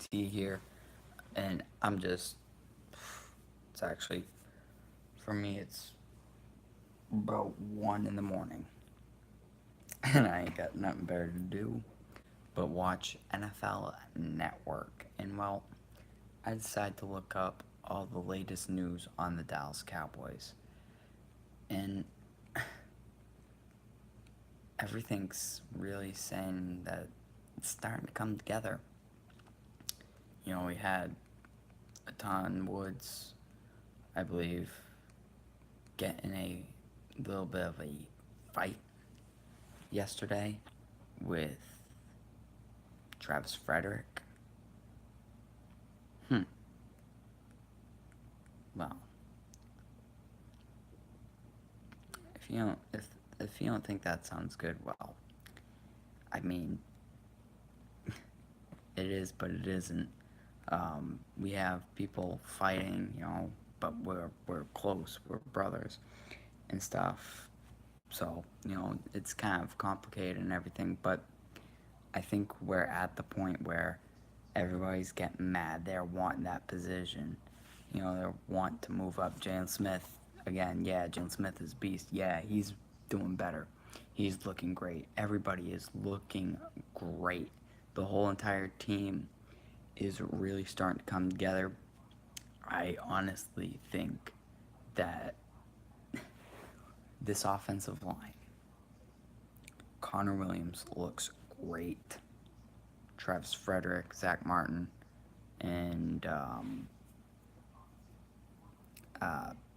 JT here, and it's actually, for me, it's about 1 in the morning, and I ain't got nothing better to do but watch NFL Network. And well, I decided to look up all the latest news on the Dallas Cowboys, and everything's really saying that it's starting to come together. We had Aton Woods, I believe, get in a little bit of a fight yesterday with Travis Frederick. Hmm. Well, if you don't think that sounds good, well, I mean, it is, but it isn't. We have people fighting, but we're close. We're brothers and stuff. So it's kind of complicated and everything. But I think we're at the point where everybody's getting mad. They're wanting that position. They want to move up. Jalen Smith, again, yeah, Jalen Smith is beast. Yeah, he's doing better. He's looking great. Everybody is looking great. The whole entire team is really starting to come together. I honestly think that this offensive line, Connor Williams looks great. Travis Frederick, Zach Martin, and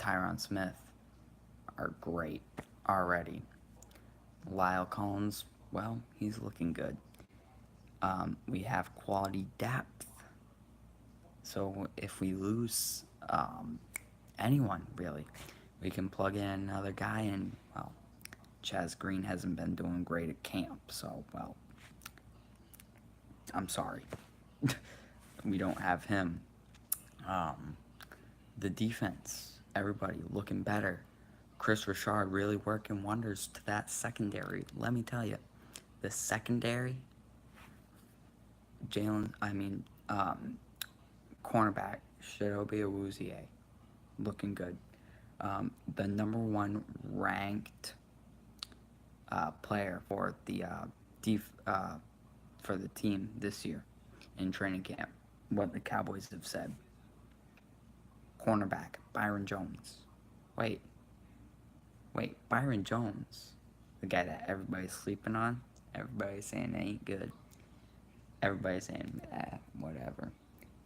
Tyron Smith are great already. Lyle Collins, well, he's looking good. We have quality depth. So if we lose anyone, really, we can plug in another guy, and, well, Chaz Green hasn't been doing great at camp, so, well, I'm sorry. We don't have him. Um, the defense, everybody looking better. Chris Richard really working wonders to that secondary. Let me tell you, the secondary, Jalen, I mean, cornerback, Shidobi Awuzie, looking good. The number one ranked player for the for the team this year in training camp. What the Cowboys have said. Cornerback Byron Jones. Wait, Byron Jones, the guy that everybody's sleeping on. Everybody's saying ain't good. Everybody's saying whatever.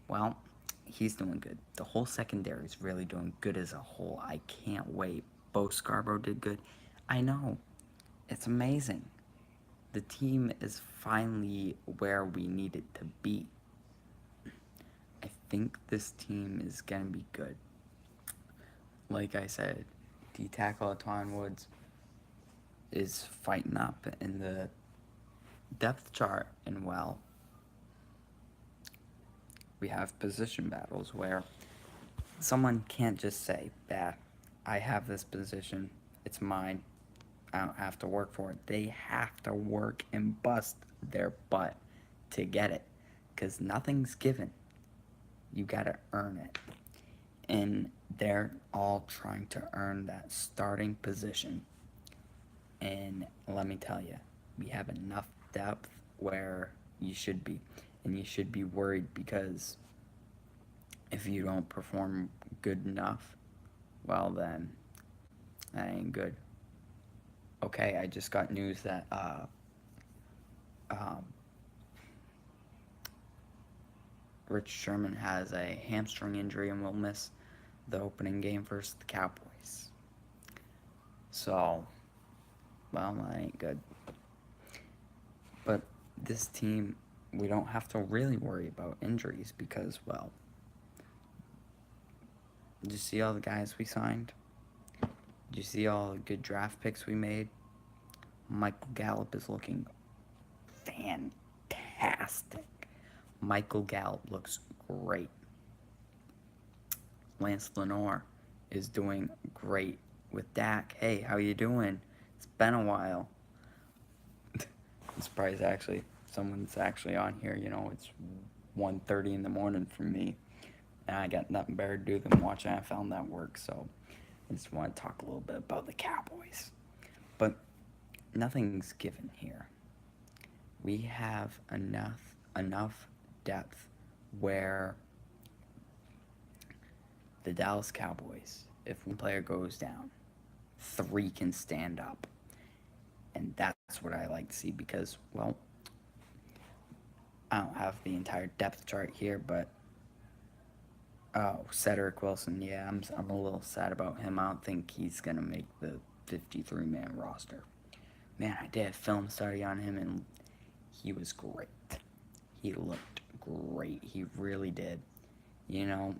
Well, he's doing good. The whole secondary is really doing good as a whole. I can't wait. Bo Scarborough did good. I know. It's amazing. The team is finally where we need it to be. I think this team is going to be good. Like I said, D tackle Atwan Woods is fighting up in the depth chart, and, well, we have position battles where someone can't just say that I have this position, it's mine, I don't have to work for it. They have to work and bust their butt to get it, because nothing's given. You gotta earn it. And they're all trying to earn that starting position. And let me tell you, we have enough depth where you should be. And you should be worried, because if you don't perform good enough, well, then that ain't good. Okay, I just got news that um, Rich Sherman has a hamstring injury and will miss the opening game versus the Cowboys. So, well, that ain't good. But this team, we don't have to really worry about injuries, because, well, did you see all the guys we signed? Did you see all the good draft picks we made? Michael Gallup is looking fantastic. Michael Gallup looks great. Lance Lenoir is doing great with Dak. Hey, how you doing? It's been a while. I'm surprised, actually, someone's actually on here. It's 1:30 in the morning for me, and I got nothing better to do than watch NFL Network. So I just want to talk a little bit about the Cowboys. But nothing's given here. We have enough depth where the Dallas Cowboys, if one player goes down, three can stand up. And that's what I like to see because, well, I don't have the entire depth chart here, but Cedric Wilson, yeah, I'm a little sad about him. I don't think he's going to make the 53-man roster. Man, I did a film study on him, and he was great. He looked great. He really did. You know,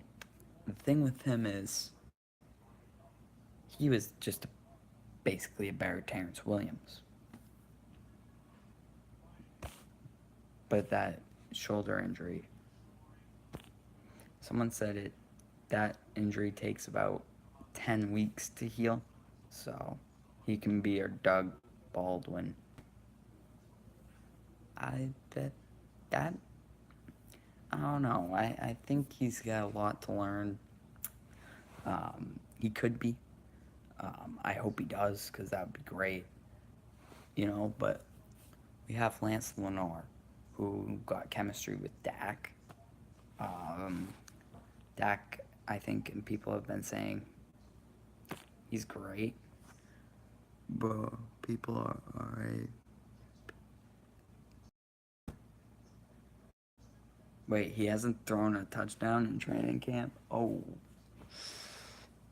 the thing with him is he was just basically a better Terrence Williams. But that shoulder injury, someone said that injury takes about 10 weeks to heal. So he can be our Doug Baldwin. I don't know. I think he's got a lot to learn. He could be. I hope he does, because that would be great. But we have Lance Lenore, who got chemistry with Dak. Dak, I think, and people have been saying he's great. But people are alright. Wait, he hasn't thrown a touchdown in training camp? Oh.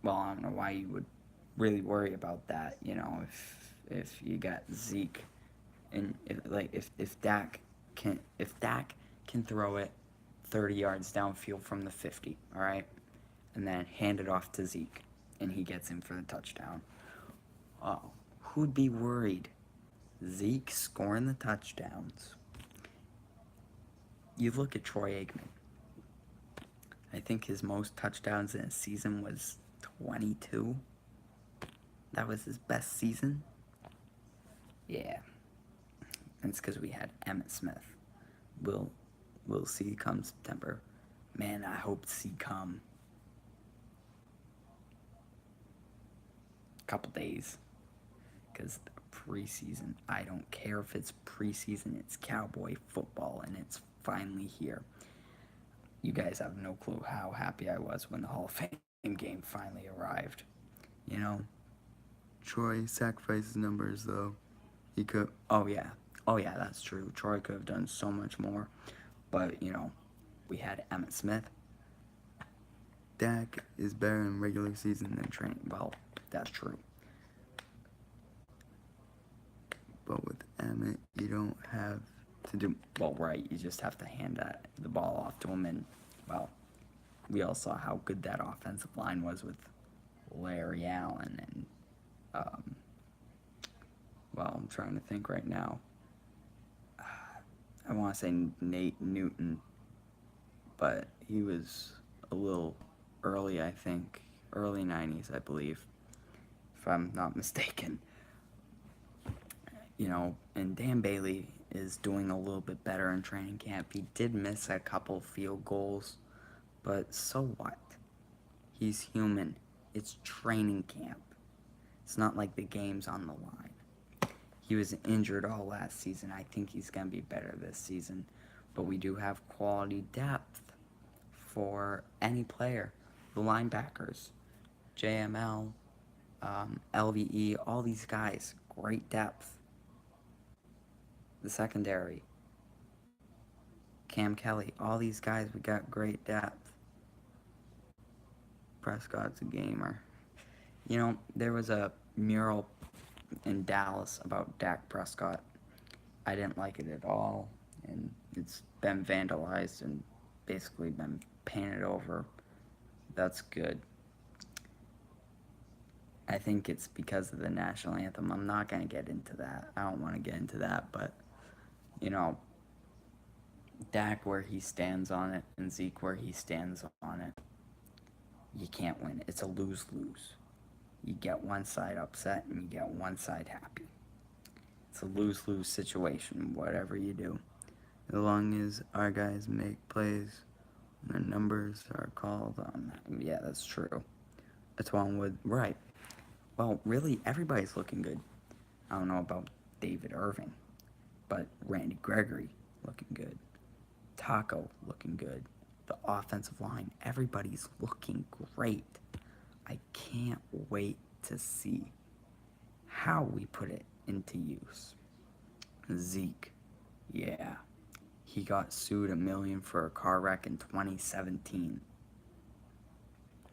Well, I don't know why you would really worry about that, if you got Zeke and if Dak can throw it 30 yards downfield from the 50, all right? And then hand it off to Zeke and he gets in for the touchdown. Oh, who'd be worried? Zeke scoring the touchdowns. You look at Troy Aikman. I think his most touchdowns in a season was 22. That was his best season. Yeah. And it's because we had Emmitt Smith. We'll see come September. Man, I hope to see come a couple days. Because preseason, I don't care if it's preseason, it's Cowboy football, and it's finally here. You guys have no clue how happy I was when the Hall of Fame game finally arrived. Troy sacrificed numbers, though. He could. Oh yeah, that's true. Troy could have done so much more, but we had Emmitt Smith. Dak is better in regular season than training. Well, that's true. But with Emmitt, you don't have to do well. Right, you just have to hand the ball off to him, and well, we all saw how good that offensive line was with Larry Allen and well, I'm trying to think right now. I want to say Nate Newton, but he was a little early, I think. Early 90s, I believe, if I'm not mistaken. And Dan Bailey is doing a little bit better in training camp. He did miss a couple field goals, but so what? He's human. It's training camp. It's not like the game's on the line. He was injured all last season. I think he's going to be better this season. But we do have quality depth for any player. The linebackers, JML, LVE, all these guys, great depth. The secondary, Cam Kelly, all these guys, we got great depth. Prescott's a gamer. There was a mural in Dallas about Dak Prescott. I didn't like it at all, and it's been vandalized and basically been painted over. That's good. I think it's because of the national anthem. I'm not going to get into that. I don't want to get into that, but Dak where he stands on it and Zeke where he stands on it, you can't win. It's a lose-lose. You get one side upset and you get one side happy. It's a lose-lose situation, whatever you do. As long as our guys make plays, their numbers are called on. Yeah, that's true. That's one with right. Well, really, everybody's looking good. I don't know about David Irving, but Randy Gregory looking good. Taco looking good. The offensive line, everybody's looking great. I can't wait to see how we put it into use. Zeke, yeah, he got sued $1 million for a car wreck in 2017.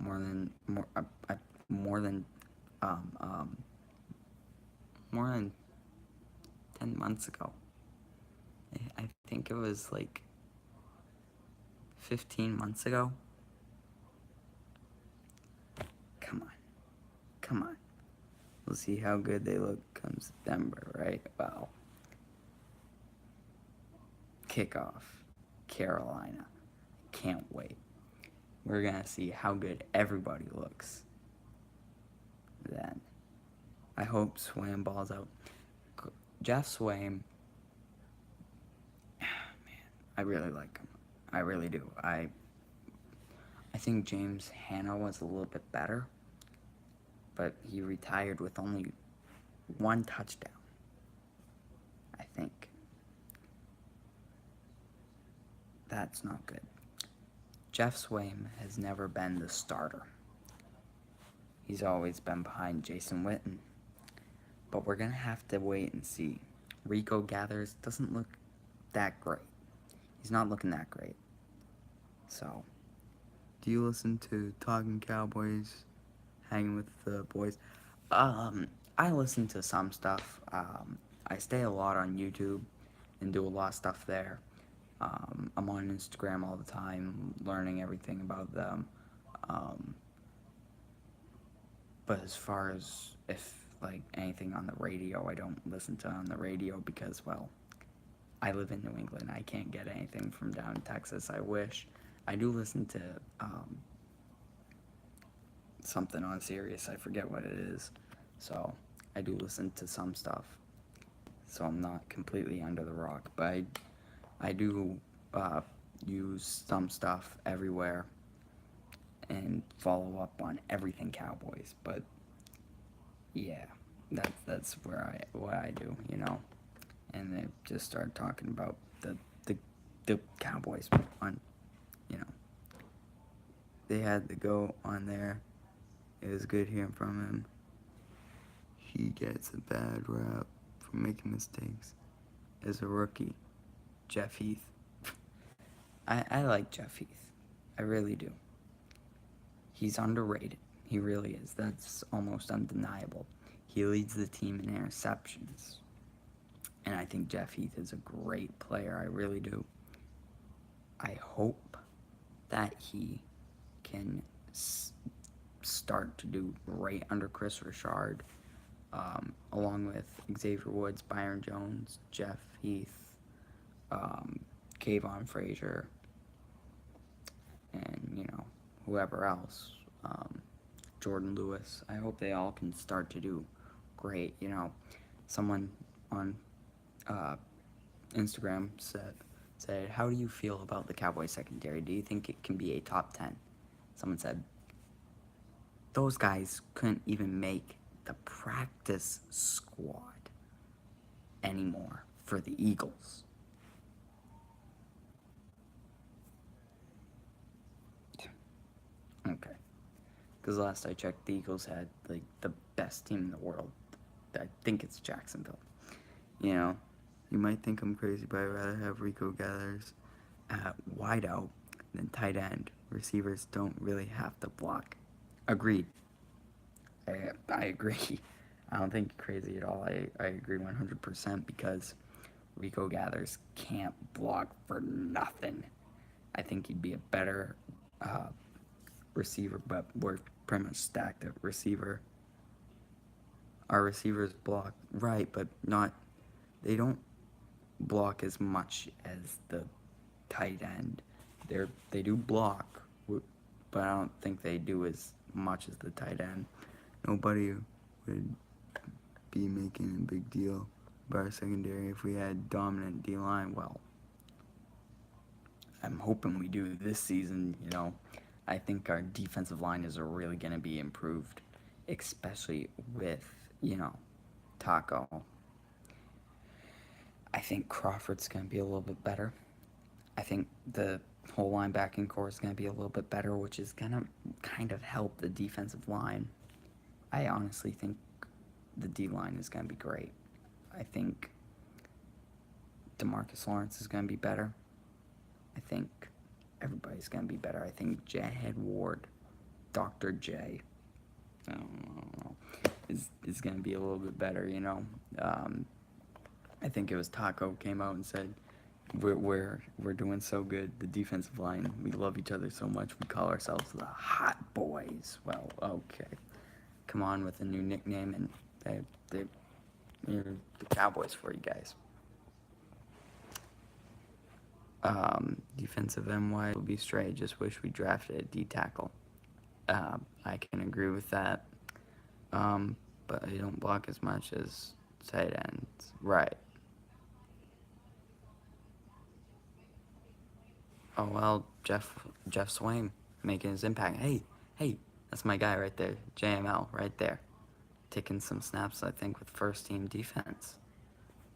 More than um, um, more than 10 months ago. I think it was like 15 months ago. Come on. Come on. We'll see how good they look come September, right? Well, kickoff, Carolina. Can't wait. We're going to see how good everybody looks then. I hope Swaim balls out. Jeff Swaim, man, I really like him. I really do. I think James Hanna was a little bit better, but he retired with only 1 touchdown, I think. That's not good. Jeff Swaim has never been the starter. He's always been behind Jason Witten. But we're going to have to wait and see. Rico Gathers doesn't look that great. He's not looking that great. So, do you listen to Talking Cowboys, Hanging with the Boys? I listen to some stuff. I stay a lot on YouTube and do a lot of stuff there. I'm on Instagram all the time, learning everything about them. But as far as if like anything on the radio, I don't listen to on the radio because, well, I live in New England. I can't get anything from down in Texas. I wish. I do listen to something on Sirius. I forget what it is. So I do listen to some stuff. So I'm not completely under the rock. But I do use some stuff everywhere and follow up on everything Cowboys. But yeah, that's what I do, you know. And they just start talking about the Cowboys on, you know. They had to go on there. It was good hearing from him. He gets a bad rap for making mistakes as a rookie. Jeff Heath. I like Jeff Heath. I really do. He's underrated. He really is. That's almost undeniable. He leads the team in interceptions. And I think Jeff Heath is a great player. I really do. I hope that he can start to do great under Chris Richard, along with Xavier Woods, Byron Jones, Jeff Heath, Kayvon Frazier, and, you know, whoever else, Jordan Lewis. I hope they all can start to do great. You know, someone on Instagram said, how do you feel about the Cowboys secondary? Do you think it can be a top 10? Someone said, those guys couldn't even make the practice squad anymore for the Eagles. Okay. Because last I checked, the Eagles had, like, the best team in the world. I think it's Jacksonville. You know, you might think I'm crazy, but I'd rather have Rico Gathers at wideout than tight end. Receivers don't really have to block. Agreed. I agree. I don't think you're crazy at all. I agree 100% because Rico Gathers can't block for nothing. I think he'd be a better receiver, but we're pretty much stacked at receiver. Our receivers block, right, but not, they don't block as much as the tight end. They do block, but I don't think they do as much as the tight end. Nobody would be making a big deal about our secondary if we had dominant D-line. Well, I'm hoping we do this season. I think our defensive line is really going to be improved, especially with Taco. I think Crawford's going to be a little bit better. I think the whole linebacking core is going to be a little bit better, which is going to kind of help the defensive line. I honestly think the D line is going to be great. I think DeMarcus Lawrence is going to be better. I think everybody's going to be better. I think Jahad Ward, Dr. J, I don't know, is going to be a little bit better, I think it was Taco came out and said, we're doing so good. The defensive line, we love each other so much. We call ourselves the Hot Boys. Well, okay, come on with a new nickname, and they're the Cowboys for you guys. Defensive MY will be straight. Just wish we drafted a D tackle. I can agree with that. But they don't block as much as tight ends. Right. Oh well, Jeff Swain making his impact. Hey, that's my guy right there, JML right there, taking some snaps. I think with first team defense.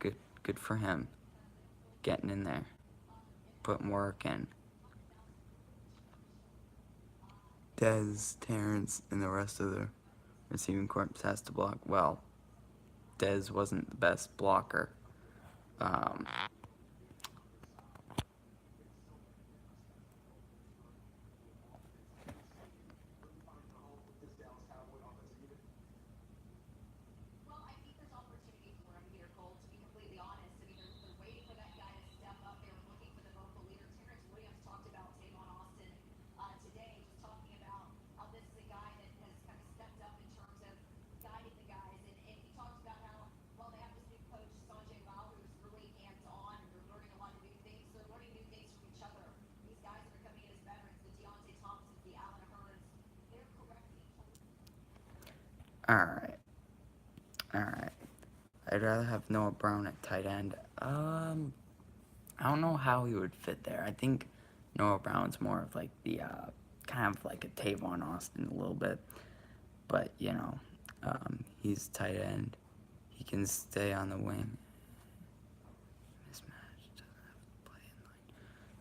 Good for him. Getting in there, putting work in. Dez, Terrence, and the rest of the receiving corps has to block. Well, Dez wasn't the best blocker. Alright. I'd rather have Noah Brown at tight end. I don't know how he would fit there. I think Noah Brown's more of like the, kind of like a Tavon Austin a little bit. But, he's tight end. He can stay on the wing. Mismatch. Doesn't have to play in line.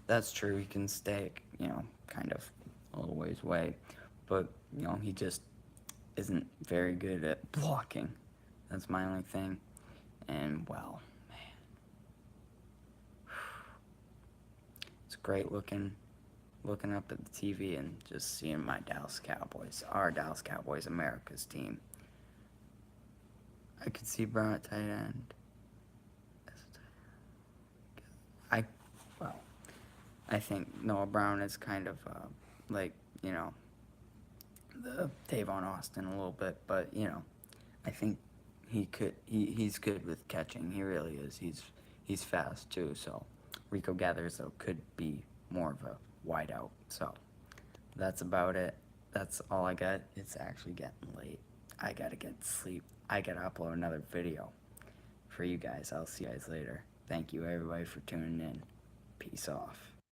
That's true. He can stay, kind of a little ways away. But, he just isn't very good at blocking. That's my only thing. And, well, man. It's great looking up at the TV and just seeing my Dallas Cowboys, our Dallas Cowboys, America's team. I could see Brown at tight end. I think Noah Brown is kind of like, the Tavon Austin a little bit, but, I think he's good with catching. He really is. He's fast too, so Rico Gathers, though, could be more of a wideout. So that's about it. That's all I got. It's actually getting late. I gotta get to sleep. I gotta upload another video for you guys. I'll see you guys later. Thank you, everybody, for tuning in. Peace off.